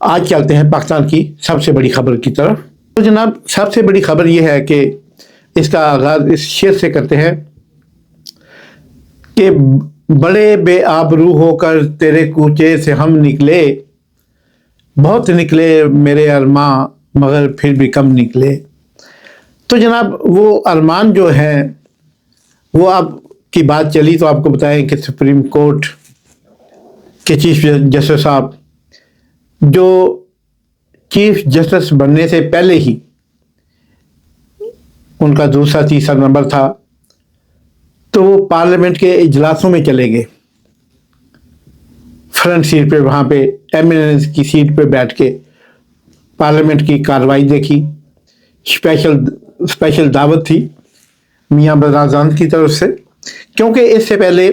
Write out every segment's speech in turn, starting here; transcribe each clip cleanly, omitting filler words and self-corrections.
آج چلتے ہیں پاکستان کی سب سے بڑی خبر کی طرف. تو جناب سب سے بڑی خبر یہ ہے کہ اس کا آغاز اس شعر سے کرتے ہیں کہ بڑے بے آبرو ہو کر تیرے کوچے سے ہم نکلے، بہت نکلے میرے ارماں مگر پھر بھی کم نکلے. تو جناب وہ ارمان جو ہیں وہ آپ کی بات چلی تو آپ کو بتائیں کہ سپریم کورٹ کے چیف جسٹس صاحب جو چیف جسٹس بننے سے پہلے ہی ان کا دوسرا تیسرا نمبر تھا، تو وہ پارلیمنٹ کے اجلاسوں میں چلے گئے، فرنٹ سیٹ پہ، وہاں پہ ایمیننس کی سیٹ پہ بیٹھ کے پارلیمنٹ کی کارروائی دیکھی. اسپیشل دعوت تھی میاں براعظم کی طرف سے، کیونکہ اس سے پہلے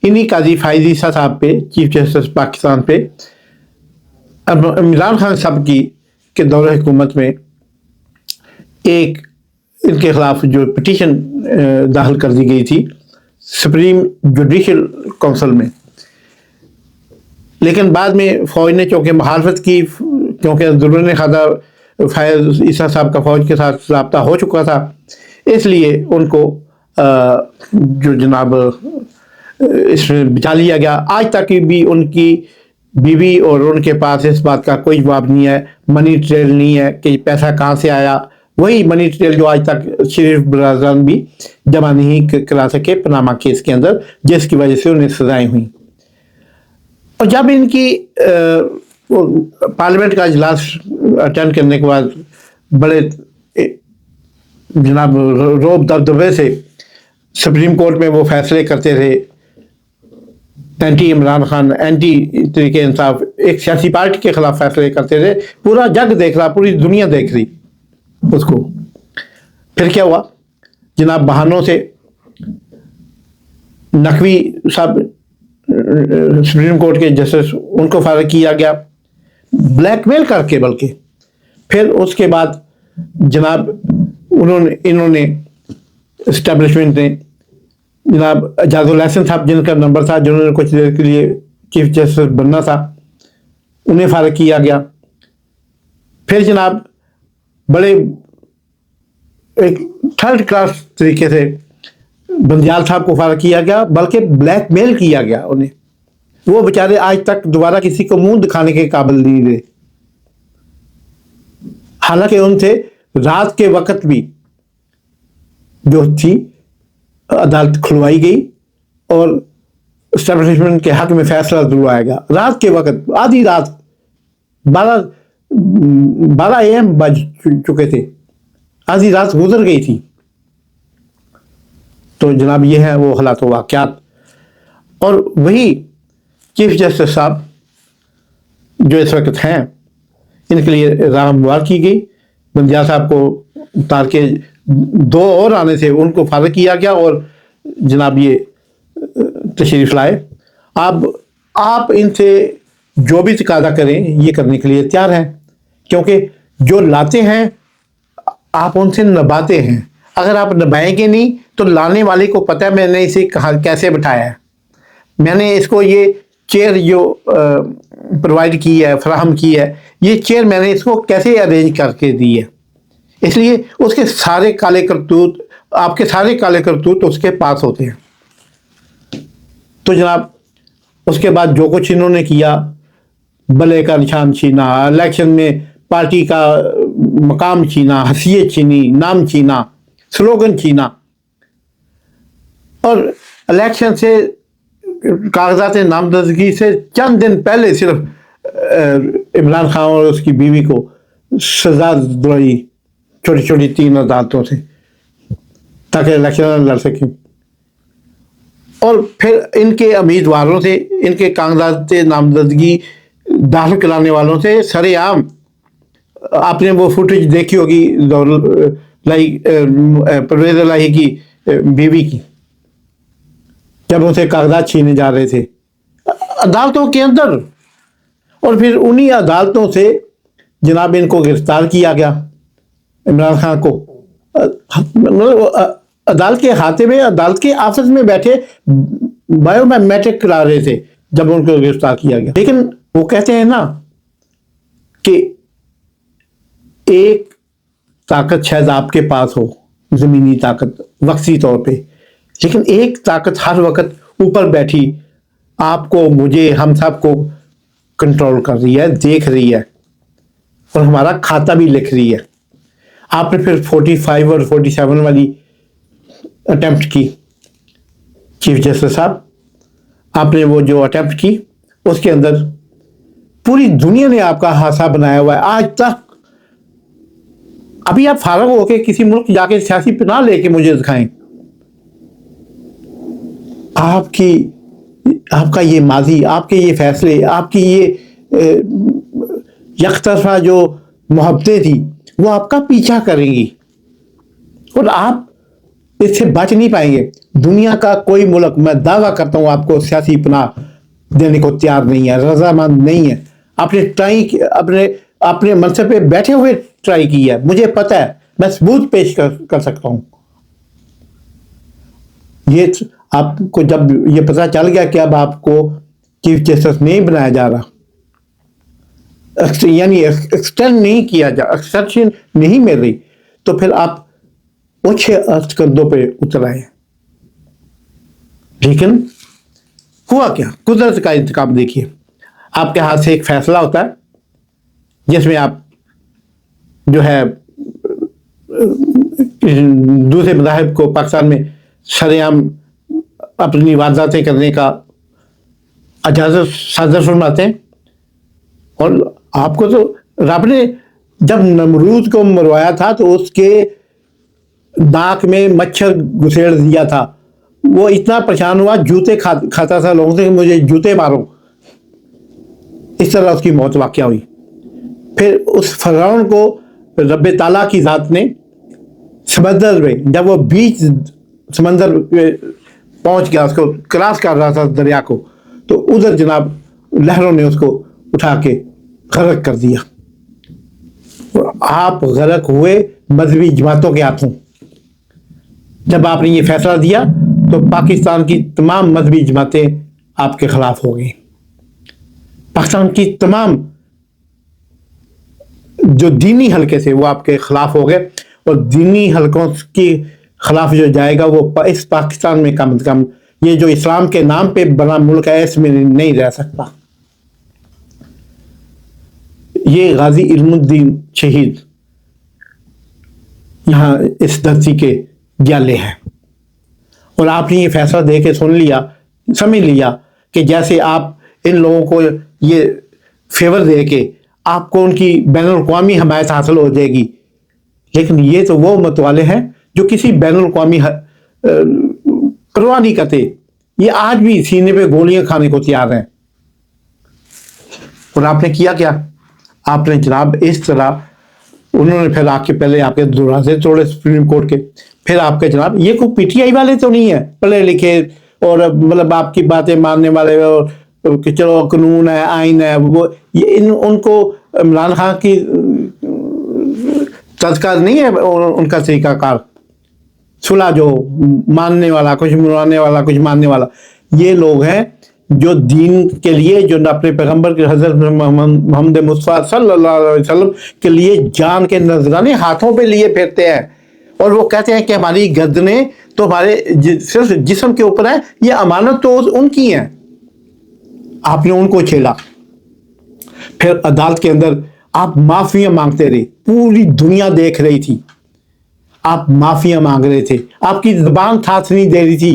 انہی قاضی فائز عیسیٰ صاحب پہ، چیف جسٹس پاکستان پہ، عمران خان صاحب کے دور حکومت میں ایک ان کے خلاف جو پٹیشن داخل کر دی گئی تھی سپریم جوڈیشل کونسل میں. لیکن بعد میں فوج نے چونکہ مخالفت کی، کیونکہ ضرور خدا فائز عیسیٰ صاحب کا فوج کے ساتھ رابطہ ہو چکا تھا، اس لیے ان کو جو جناب اس میں بچا لیا گیا. آج تک بھی ان کی بیوی اور ان کے پاس اس بات کا کوئی جواب نہیں ہے، منی ٹریل نہیں ہے کہ پیسہ کہاں سے آیا. وہی منی ٹریل جو آج تک شریف برادران بھی جمع نہیں کرا سکے پاناما کیس کے اندر، جس کی وجہ سے انہیں سزائیں ہوئیں. اور جب ان کی پارلیمنٹ کا اجلاس اٹینڈ کرنے کے بعد بڑے جناب روب دبدبے سے سپریم کورٹ میں وہ فیصلے کرتے رہے، اینٹی عمران خان، اینٹی طریقے انصاف، ایک سیاسی پارٹی کے خلاف فیصلے کرتے رہے. پورا جگ دیکھ رہا، پوری دنیا دیکھ رہی اس کو. پھر کیا ہوا جناب؟ بہانوں سے نقوی صاحب سپریم کورٹ کے جسٹس، ان کو فارغ کیا گیا بلیک میل کر کے. بلکہ پھر اس کے بعد جناب انہوں نے اسٹیبلشمنٹ نے جناب اعجاز الحسن صاحب جن کا نمبر تھا، جنہوں نے کچھ دیر کے لیے چیف جسٹس بننا تھا، انہیں فارغ کیا گیا. پھر جناب بڑے ایک تھرڈ کلاس طریقے سے بندیال صاحب کو فارغ کیا گیا، بلکہ بلیک میل کیا گیا انہیں. وہ بیچارے آج تک دوبارہ کسی کو منہ دکھانے کے قابل نہیں رہے، حالانکہ ان سے رات کے وقت بھی جو تھی عدالت کھلوائی گئی اور اسٹیبلشمنٹ کے حق میں فیصلہ دلوایا گیا. رات کے وقت، آدھی رات، 12 AM بج چکے تھے، آدھی رات گزر گئی تھی. تو جناب یہ ہے وہ حالات و واقعات. اور وہی چیف جسٹس صاحب جو اس وقت ہیں، ان کے لیے راہ ہموار کی گئی. بندیال صاحب کو اتار کے 2 اور آنے سے ان کو فارغ کیا گیا اور جناب یہ تشریف لائے. آپ ان سے جو بھی تقاضا کریں یہ کرنے کے لیے تیار ہیں، کیونکہ جو لاتے ہیں آپ ان سے نبھاتے ہیں. اگر آپ نبھائیں گے نہیں تو لانے والے کو پتہ ہے میں نے اسے کیسے بٹھایا ہے، میں نے اس کو یہ چیئر جو پرووائڈ کی ہے، فراہم کی ہے، یہ چیئر میں نے اس کو کیسے ارینج کر کے دی ہے. اس لیے اس کے سارے کالے کرتوت، آپ کے سارے کالے کرتوت اس کے پاس ہوتے ہیں. تو جناب اس کے بعد جو کچھ انہوں نے کیا، بلے کا نشان چھینا، الیکشن میں پارٹی کا مقام چھینا، حیثیت چھینی، نام چھینا، سلوگن چھینا، اور الیکشن سے کاغذات نامزدگی سے چند دن پہلے صرف عمران خان اور اس کی بیوی کو سزا دلائی چھوٹی چھوٹی 3 عدالتوں سے تاکہ الیکشن لڑ سکیں. اور پھر ان کے امیدواروں سے، ان کے کاغذات نامزدگی داخل کرانے والوں سے سرے عام، آپ نے وہ فوٹیج دیکھی ہوگی پرویز الہی کی بیوی کی، جب ان سے کاغذات چھینے جا رہے تھے عدالتوں کے اندر. اور پھر انہی عدالتوں سے جناب ان کو گرفتار کیا گیا، عمران خان کو عدالت کے احاطے میں، عدالت کے آفس میں بیٹھے بایو میٹرک کرا رہے تھے جب ان کو گرفتار کیا گیا. لیکن وہ کہتے ہیں نا کہ ایک طاقت شاید آپ کے پاس ہو، زمینی طاقت وقتی طور پہ، لیکن ایک طاقت ہر وقت اوپر بیٹھی آپ کو، مجھے، ہم سب کو کنٹرول کر رہی ہے، دیکھ رہی ہے اور ہمارا کھاتا بھی لکھ رہی ہے۔ آپ نے پھر 45 اور 47 والی اٹیمپٹ کی چیف جسٹس صاحب، آپ نے وہ جو اٹیمپٹ کی اس کے اندر پوری دنیا نے آپ کا ہاسا بنایا ہوا ہے آج تک۔ ابھی آپ فارغ ہو کے کسی ملک جا کے سیاسی پناہ لے کے مجھے دکھائیں، آپ کا یہ ماضی، آپ کے یہ فیصلے، آپ کی یہ یک طرفہ جو محبتیں تھی وہ آپ کا پیچھا کریں گی اور آپ اس سے بچ نہیں پائیں گے۔ دنیا کا کوئی ملک، میں دعویٰ کرتا ہوں، آپ کو سیاسی پناہ دینے کو تیار نہیں ہے، رضامند نہیں ہے۔ آپ نے ٹرائی، اپنے منصب پہ بیٹھے ہوئے ٹرائی کی ہے، مجھے پتہ ہے، میں ثبوت پیش کر سکتا ہوں۔ یہ آپ کو جب یہ پتہ چل گیا کہ اب آپ کو چیف جسٹس نہیں بنایا جا رہا، یعنی ایکسٹینڈ نہیں کیا جا، ایکسٹینشن نہیں مل رہی، تو پھر آپ اونچے کندھوں پہ اتر آئے۔ لیکن ہوا کیا؟ قدرت کا انتقام دیکھیے۔ آپ کے ہاتھ سے ایک فیصلہ ہوتا ہے جس میں آپ جو ہے دوسرے مذاہب کو پاکستان میں شرعام اپنی وارداتیں کرنے کا اجازت صادر فرماتے ہیں، اور آپ کو تو رب نے جب نمرود کو مروایا تھا تو اس کے ناک میں مچھر گھسیڑ دیا تھا، وہ اتنا پریشان ہوا، جوتے کھاتا تھا لوگوں سے کہ مجھے جوتے مارو، اس طرح اس کی موت واقع ہوئی۔ پھر اس فرعون کو رب تعالیٰ کی ذات نے سمندر میں، جب وہ بیچ سمندر پہ پہنچ گیا، اس کو کراس کر رہا تھا دریا کو، تو ادھر جناب لہروں نے اس کو اٹھا کے غرق کر دیا، اور آپ غرق ہوئے مذہبی جماعتوں کے ہاتھوں۔ جب آپ نے یہ فیصلہ دیا تو پاکستان کی تمام مذہبی جماعتیں آپ کے خلاف ہو گئیں، پاکستان کی تمام جو دینی حلقے تھے وہ آپ کے خلاف ہو گئے، اور دینی حلقوں کے خلاف جو جائے گا وہ اس پاکستان میں کم از کم یہ جو اسلام کے نام پہ بنا ملک ہے اس میں نہیں رہ سکتا۔ یہ غازی علم الدین شہید یہاں اس دھرتی کے گیالے ہیں، اور آپ نے یہ فیصلہ دے کے سمجھ لیا کہ جیسے آپ ان لوگوں کو یہ فیور دے کے آپ کو ان کی بین الاقوامی حمایت حاصل ہو جائے گی، لیکن یہ تو وہ متوالے ہیں جو کسی بین الاقوامی پرواہ نہیں کرتے، یہ آج بھی سینے پہ گولیاں کھانے کو تیار ہیں۔ اور آپ نے کیا کیا؟ آپ نے جناب اس طرح، انہوں نے پھر آپ کے پہلے آپ کے دروازے توڑے سپریم کورٹ کے، پھر آپ کے جناب یہ کوئی پی ٹی آئی والے تو نہیں ہیں پڑھے لکھے اور مطلب آپ کی باتیں ماننے والے، اور کہ چلو قانون ہے، آئین ہے، وہ ان کو عمران خان کی تذکار نہیں ہے ان کا طریقہ کار، صلح جو ماننے والا، کچھ منوانے والا، کچھ ماننے والا، یہ لوگ ہیں جو دین کے لیے، جو اپنے پیغمبر کے حضرت محمد مصطفیٰ صلی اللہ علیہ وسلم کے لیے جان کے نذرانے ہاتھوں پہ لیے پھرتے ہیں، اور وہ کہتے ہیں کہ ہماری گردنیں تو ہمارے صرف جسم کے اوپر ہیں، یہ امانت تو ان کی ہیں۔ آپ نے ان کو چھیڑا، پھر عدالت کے اندر آپ معافیاں مانگتے رہے، پوری دنیا دیکھ رہی تھی، آپ معافیاں مانگ رہے تھے، آپ کی زبان تھاس نہیں دے رہی تھی،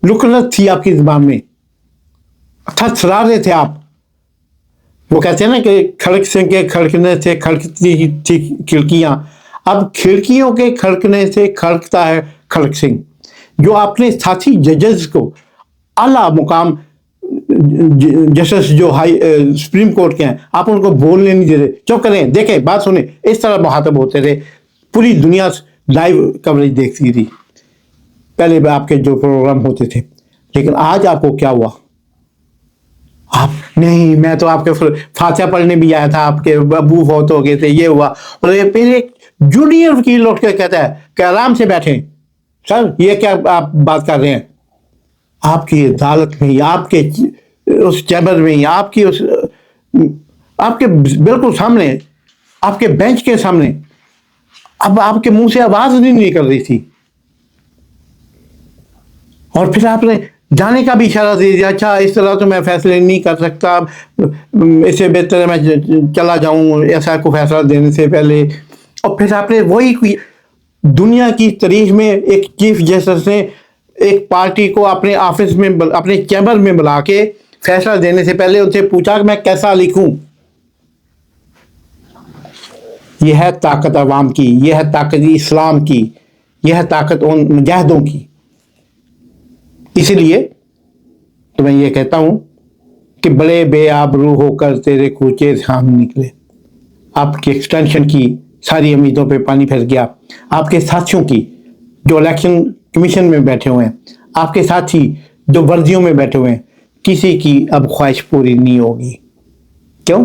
لکنت تھی آپ کی زبان میں، تھرتھرا رہے تھے آپ۔ وہ کہتے ہیں نا کہ کھڑک سے کے کھڑکنے سے کھڑکتی تھی کھڑکیاں، اب کھڑکیوں کے کھڑکنے سے کھڑکتا ہے کھڑک سنگھ، جو اپنے ساتھی ججز کو، اعلیٰ مقام جسٹس جو سپریم کورٹ کے ہیں، آپ ان کو بولنے نہیں دے رہے، چپ کریں، دیکھیں، بات سنیں، اس طرح مخاطب ہوتے رہے، پوری دنیا لائیو کوریج دیکھتی تھی پہلے آپ کے جو پروگرام ہوتے تھے۔ لیکن آج آپ کو کیا ہوا؟ آپ نہیں، میں تو آپ کے فاتحہ پڑھنے بھی آیا تھا، آپ کے ابو فوت ہو گئے تھے، یہ ہوا، اور پھر ایک جونیئر وکیل اٹھ کے کہتا ہے کہ آرام سے بیٹھیں سر، یہ کیا آپ بات کر رہے ہیں؟ آپ کی عدالت میں، آپ کے اس چیمبر میں، آپ کی اس آپ کے بالکل سامنے، آپ کے بینچ کے سامنے، اب آپ کے منہ سے آواز نہیں نکل رہی تھی، اور پھر آپ نے جانے کا بھی اشارہ دے دیا، اچھا اس طرح تو میں فیصلے نہیں کر سکتا، اس سے بہتر ہے میں چلا جاؤں ایسا کو فیصلہ دینے سے پہلے۔ اور پھر آپ نے وہی دنیا کی تاریخ میں ایک چیف جسٹس نے ایک پارٹی کو اپنے آفس میں، اپنے چیمبر میں بلا کے فیصلہ دینے سے پہلے ان سے پوچھا کہ میں کیسا لکھوں۔ یہ ہے طاقت عوام کی، یہ ہے طاقت اسلام کی، یہ ہے طاقت ان مجاہدوں کی۔ اسی لیے تو میں یہ کہتا ہوں کہ بڑے بے آبرو ہو کر تیرے کوچے سام نکلے۔ آپ کی ایکسٹینشن کی ساری امیدوں پہ پانی پھر گیا، آپ کے ساتھیوں کی جو الیکشن کمیشن میں بیٹھے ہوئے ہیں، آپ کے ساتھی جو ورزیوں میں بیٹھے ہوئے ہیں، کسی کی اب خواہش پوری نہیں ہوگی۔ کیوں؟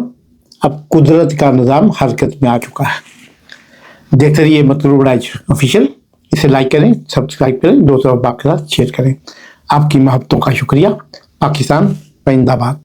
اب قدرت کا نظام حرکت میں آ چکا ہے۔ دیکھتے رہیے مطلوب رائج آفیشیل، اسے لائک کریں، سبسکرائب کریں، دوستوں اور باقی کے ساتھ شیئر کریں۔ آپ کی محبتوں کا شکریہ۔ پاکستان زندہ باد۔